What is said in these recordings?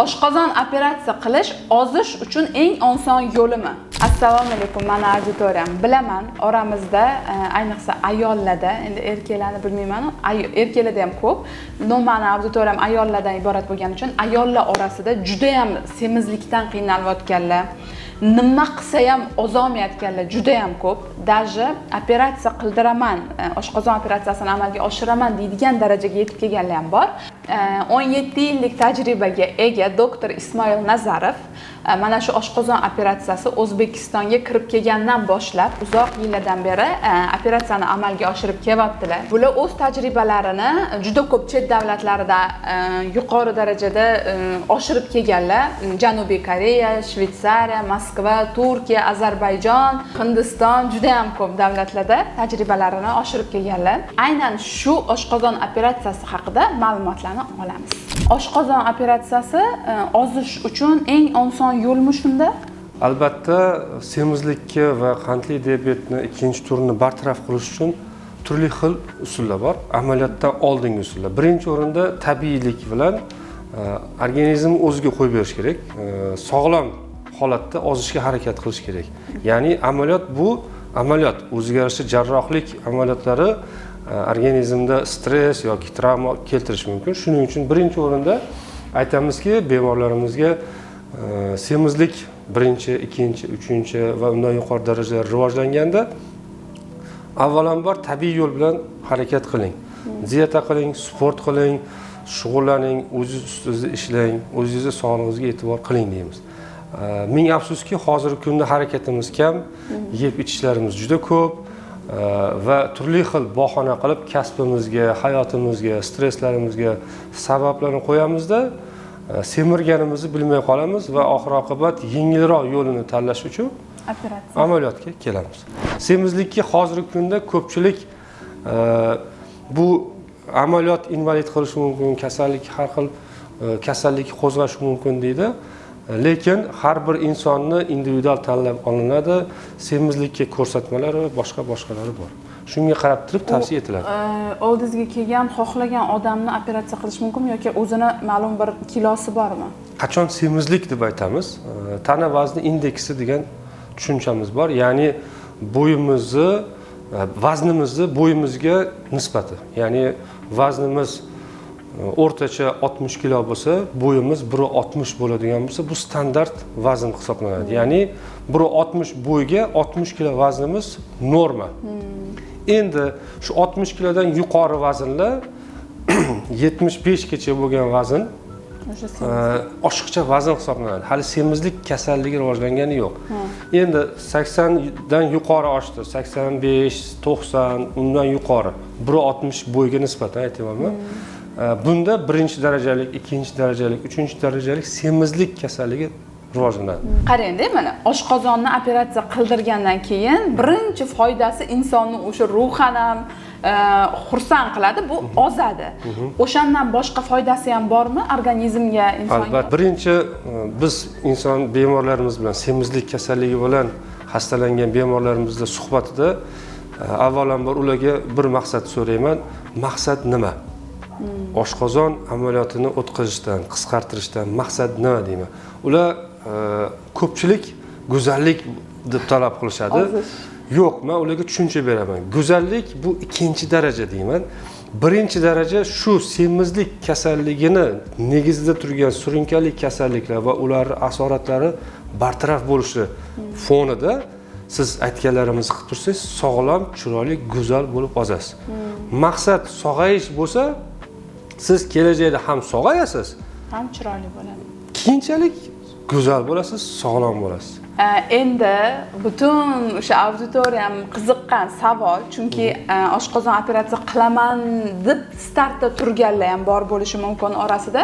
Oshqozon operatsiya qilish ozish uchun eng oson yo'limi? Assalomu alaykum, mana auditoriyam. Bilaman, oramizda ayniqsa ayollarda, endi erkaklarni bilmayman, erkaklarda ham ko'p. Mani auditoriyam ayollardan iborat bo'lgani uchun ayollar orasida juda ham semizlikdan qiynalayotganlar, nima qilsa ham ozolmayotganlar juda ham ko'p. Даже operatsiya qildiraman, oshqozon operatsiyasini amalga oshiraman deydigan darajaga yetib kelganlar ham bor. 17 yillik tajribaga ega doktor Ismoil Nazarov mana shu oshqozon operatsiyasi O'zbekistonga kirib kelgandan boshlab uzoq yillardan beri operatsiyani amalga oshirib kelyaptilar. Bular o'z tajribalarini juda ko'p chet davlatlarida yuqori darajada oshirib kelganlar. Janubiy Koreya, Shveysariya, Moskva, Turkiya, Ozarbayjon, Hindiston juda ham ko'p davlatlarda tajribalarini oshirib kelganlar. Aynan shu oshqozon operatsiyasi haqida ma'lumotlarni olamiz. Oshqozon operatsiyasi ozish uchun eng oson yo'lmi shunda? Albatta, semizlikni va qandli diabetni ikkinchi turini bartaraf qilish uchun turli xil usullar bor. Amaliyotdan oldingi usullar. Birinchi o'rinda tabiiylik bilan organizm o'ziga qo'yib berish kerak. Sog'lom holatda ozishga harakat qilish kerak. Ya'ni amaliyot bu amaliyot, o'ziga yarasha jarrohlik amaliyotlari organizmda stress yoki travma keltirishi mumkin. Shuning uchun birinchi o'rinda aytamizki, bemorlarimizga semizlik birinchi, ikkinchi, uchinchi va undan yuqori darajada rivojlanganda avvalambor tabiiy yo'l bilan harakat qiling. Diyeta qiling, sport qiling, shug'ullaning, o'zingiz ustida ishlang, o'zingizning sog'lig'ingizga e'tibor qiling deymiz. Ming afsuski, hozirgi kunda harakatimiz kam, yeb ichishlarimiz juda ko'p va turli xil bahona qilib kasbimizga, hayotimizga, stresslarimizga sabablarni qo'yamizda semirganimizni bilmay qolamiz va oxir-oqibat yengilroq yo'lini tanlash uchun amaliyotga kelamiz. Semizlikka hozirgi kunda ko'pchilik bu amaliyot invalid qilishi mumkin, kasallik har xil kasallikni qo'zg'ashi mumkin deydi. Lekin har bir insonni individual tanlab olinadi. Semizlikka ko'rsatmalari va boshqalari bor. Shunga qarab turib tavsiya etiladi. Oldingizga kelgan, xohlagan odamni operatsiya qilish mumkinmi yoki o'zini ma'lum bir kilosi bormi? Qachon semizlik deb aytamiz? Tana vazni indeksi degan tushunchamiz bor. Ya'ni vaznimizni bo'yimizga nisbati. Ya'ni vaznimiz o'rtacha 60 kilo bo'lsa, bo'yimiz 1.60 bo'ladigan bo'lsa, bu standart vazn hisoblanadi. Ya'ni 1.60 bo'yga 60 kilo vaznimiz norma. Endi shu 60 kilodan yuqori vaznlar 75 gacha bo'lgan vazn oshiqcha vazn hisoblanadi. Hali semizlik kasalligi rivojlangani yo'q. Endi 80 dan yuqori oshdi, 85, 90, undan yuqori 1.60 bo'yga nisbatan aytyapman. Bunda birinchi darajalik, ikkinchi darajalik, uchinchi darajalik semizlik kasalligi rivojlanadi. Qarang-da, mana oshqozonni operatsiya qildirgandan keyin birinchi foydasi insonni o'sha ruhan ham xursand qiladi, bu ozadi. O'shandan boshqa foydasi ham bormi organizmga, insonga? Albatta, birinchi biz inson bemorlarimiz bilan, semizlik kasalligi bilan xastalangan bemorlarimizla suhbatida avvalambor ularga bir maqsad so'rayman. Maqsad nima? Oshqozon amaliyotini o'tkazishdan, qisqartirishdan maqsad nima deyman? Ular ko'pchilik go'zallik deb talab qilishadi. Yo'q, men ularga tushuncha beraman. Go'zallik bu ikkinchi daraja deyman. Birinchi daraja shu semizlik kasalligini negizida turgan surunkali kasalliklar va ularning asoratlari bartaraf bo'lishi fonida siz aytganlarimizni qilib tursangiz, sog'lom, chiroyli, go'zal bo'lib ozasiz. Maqsad sog'ayish bo'lsa, siz kelajakda ham sog'ayasiz, ham chiroyli bo'ladi. Keyinchalik go'zal bo'lasiz, sog'lom bo'lasiz. Endi butun o'sha auditoriyam qiziqqan savol, chunki oshqozon operatsiya qilaman deb startda turganlar ham bor bo'lishi mumkin orasida.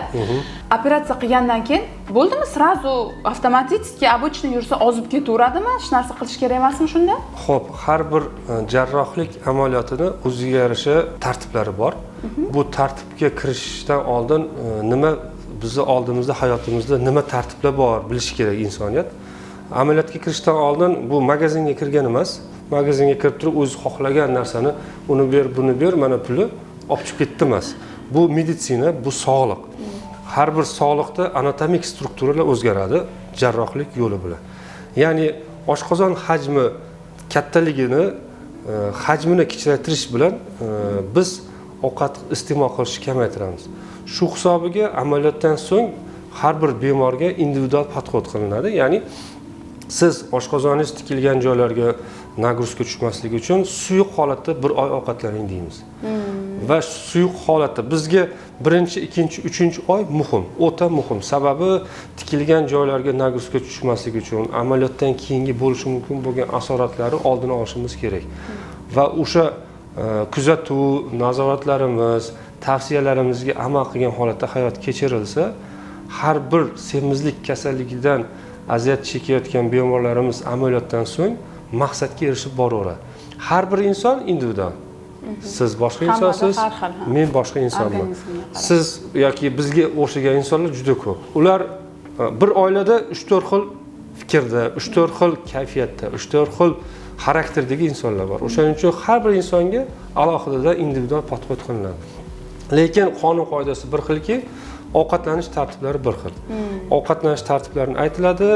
Operatsiya qilgandan keyin bo'ldimi, srazu avtomatik обычный yursa ozib ketaveradimi? Hech narsa qilish kerak emasmi shunda? Xo'p, har bir jarrohlik amaliyotini o'ziga yarasha tartiblari bor. Bu tartibga kirishdan oldin nima bizni oldimizda hayotimizda nima tartiblar bor bilish kerak insoniyat. Amaliyotga kirishdan oldin bu magazinga kirgan emas. Magazinga kirib turib o'zi xohlagan narsani uni ber, buni ber, mana puli olib chiqib ketdi emas. Bu meditsina, bu sog'liq. har bir sog'liqda anatomik strukturalar o'zgaradi jarrohlik yo'li bilan. Ya'ni oshqozon hajmi kattaligini, hajmini kichraytirish bilan biz ovqat iste'mol qilishni kamaytiramiz. Shu hisobiga amaliyotdan so'ng har bir bemorga individual podxod qilinadi. Ya'ni siz oshqozoningiz tikilgan joylarga nagruzka tushmasligi uchun suyuq holatda bir oy ovqatlaning deymiz. Va suyuq holatda bizga birinchi, ikkinchi, uchinchi oy muhim, o'ta muhim. Sababi tikilgan joylarga nagruzka tushmasligi uchun amaliyotdan keyingi bo'lishi mumkin bo'lgan asoratlarni oldini olishimiz kerak. Va o'sha kuzatuv, nazoratlarimiz, tavsiyalarimizga amal qilgan holatda hayot kechirilsa, har bir semizlik kasalligidan aziyat chekayotgan bemorlarimiz amaliyotdan so'ng maqsadga erishib boraveradi. Har bir inson individual. Siz boshqa insonsiz, men boshqa insonman. Siz yoki bizga o'xshagan insonlar juda ko'p. Ular bir oilada 3-4 xil fikrda, 3-4 xil kayfiyatda, 3-4 xil xarakterdagi insonlar bor. O'shaning uchun har bir insonga alohida individual podxod qilinadi. Lekin qonun qoidasi bir xilki, ovqatlanish tartiblari bir xil. Ovqatlanish tartiblarini aytiladi.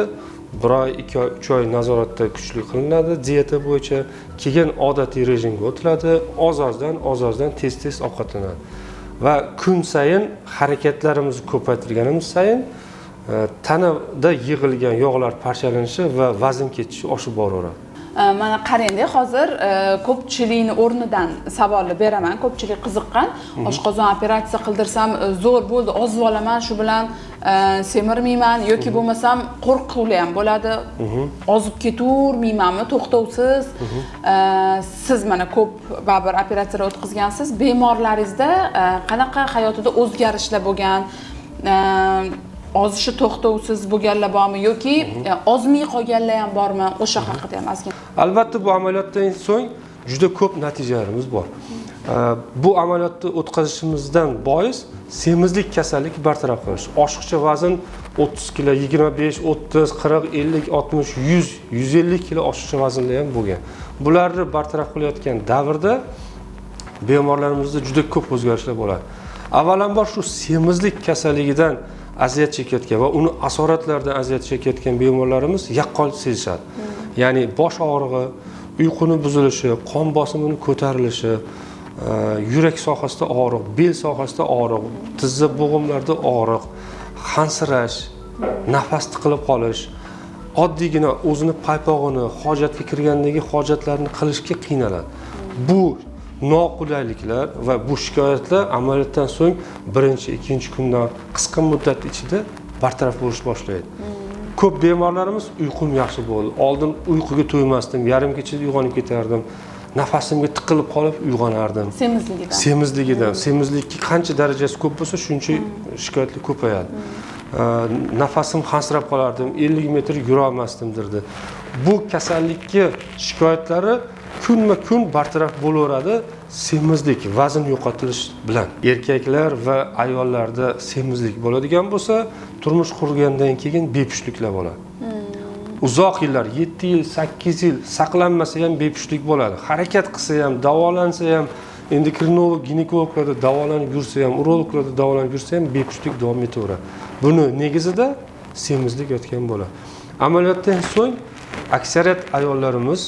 1 oy, 2 oy, 3 oy nazoratda kuchli qilinadi, dieta bo'yicha, keyin odatiy rejimga o'tiladi, oz-ozdan tez-tez ovqatlanadi. Va kun sayin harakatlarimizni ko'paytirganimiz sayin tanada yig'ilgan yog'lar parchalanishi va vazn ketishi oshib boraveradi. Mana qarang-da, hozir ko'pchilikning o'rnidan savolni beraman. Ko'pchilik qiziqqan. Oshqozon operatsiya qildirsam zo'r bo'ldi, ozib olaman, shu bilan semirmayman yoki bo'lmasam qo'rquvli ham bo'ladi. Ozib ketavermaymanmi to'xtovsiz? Siz mana ko'p baribir operatsiyalar o'tkazgansiz. Bemorlaringizda qanaqa hayotida o'zgarishlar bo'lgan? Ozishi to'xtovsiz bo'lganlar bormi yoki ozmay qolganlar ham bormi? O'sha haqida ham ozgina. Albatta bu amaliyotdan so'ng juda ko'p natijalarimiz bor. Bu amaliyotni o'tkazishimizdan bois semizlik kasallik bartaraf qilish. Oshiqcha vazn 30 kg, 25, 30, 40, 50, 60, 100, 150 kg oshiqcha vaznlar ham bo'lgan. Bularni bartaraf qilayotgan davrda bemorlarimizda juda ko'p o'zgarishlar bo'ladi. Avvalambor shu semizlik kasalligidan aziyat chekayotgan va uni asoratlaridan aziyat chekayotgan bemorlarimiz yaqqol sezishadi. Ya'ni bosh og'rig'i, uyquni buzilishi, qon bosimining ko'tarilishi, yurak sohasida og'riq, bel sohasida og'riq, tizza bo'g'imlarida og'riq, hansirash, nafas tiqilib qolish, oddiygina o'zini paypog'ini, hojatga kirgandagi hojatlarni qilishga qiynaladi. Bu noqulayliklar va bu shikoyatlar amaliyotdan so'ng birinchi, ikkinchi kundan qisqa muddat ichida bartaraf bo'lish boshlaydi. Ko'p bemorlarimiz uyqum yaxshi bo'ldi. Oldin uyquga to'ymasdim, yarim kechada uyg'onib ketardim. Nafasimga tiqilib qolib uyg'onardim. Semizligidan. Semizlikki qancha darajasi ko'p bo'lsa, shuncha shikoyatlar ko'payadi. Nafasim hansirab qolardim, 50 metr yura olmasdim derdi. Bu kasallikka shikoyatlari kunma-kun bartaraf bo'laveradi semizlik, vazn yo'qotilish bilan. Erkaklar va ayollarda semizlik bo'ladigan bo'lsa, turmush qurgandan keyin bepushtliklar bo'ladi. Uzoq yillar, 7 yil, 8 yil saqlanmasa ham bepushtlik bo'ladi. Harakat qilsa ham, davolansa ham, endokrinolog, ginekologlarda davolanib yursa ham, urologlarda davolanib yursa ham bepushtlik davom etaveradi. Buni negizida semizlik yotgan bo'ladi. Amaliyotdan so'ng aksariyat ayollarimiz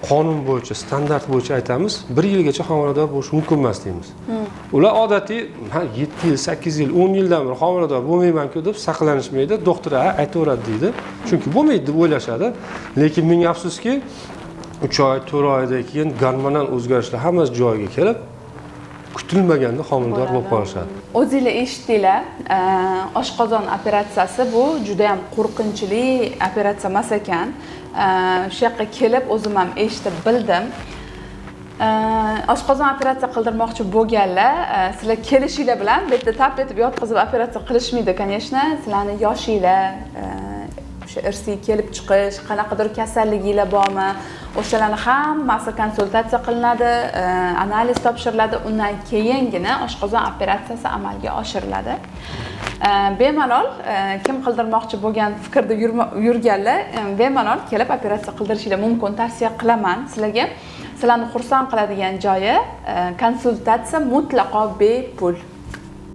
qonun bo'yicha, standart bo'yicha aytamiz, 1 yilgacha homilador bo'lish mumkin emas deymiz. Ular odatiy 7 yil, 8 yil, 10 yildan beri homilador bo'lmayman-ku deb saqlanishmaydi, doktor aytaveradi deydi. Chunki bo'lmaydi deb o'ylashadi. Lekin ming afsuski, 3 oy, 4 oydan keyin gormonal o'zgarishlar hammasi joyiga kelib, kutilmaganda homilador bo'lib qolishadi. O'zingizlar eshitdinglar, oshqozon operatsiyasi bu juda ham qo'rqinchli operatsiya emas ekan. Shu yoqqa kelib o'zim ham eshitib bildim. Oshqozon operatsiya qildirmoqchi bo'lganlar, sizlar kelishinglar bilan bu yerda tap etib yotqizib operatsiya qilishmaydi, конечно. Sizlarning yoshinglar, o'sha irsiy kelib chiqish, qanaqadir kasalliginglar bormi, o'shalarni hammasi konsultatsiya qilinadi, analiz topshiriladi, undan keyingina oshqozon operatsiyasi amalga oshiriladi. Bemalol kim qildirmoqchi bo'lgan fikrda yurganlar bemalol kelib operatsiya qildirishinglar mumkin, tavsiya qilaman sizlarga. Sizlarni xursand qiladigan joyi konsultatsiya mutlaqo bepul.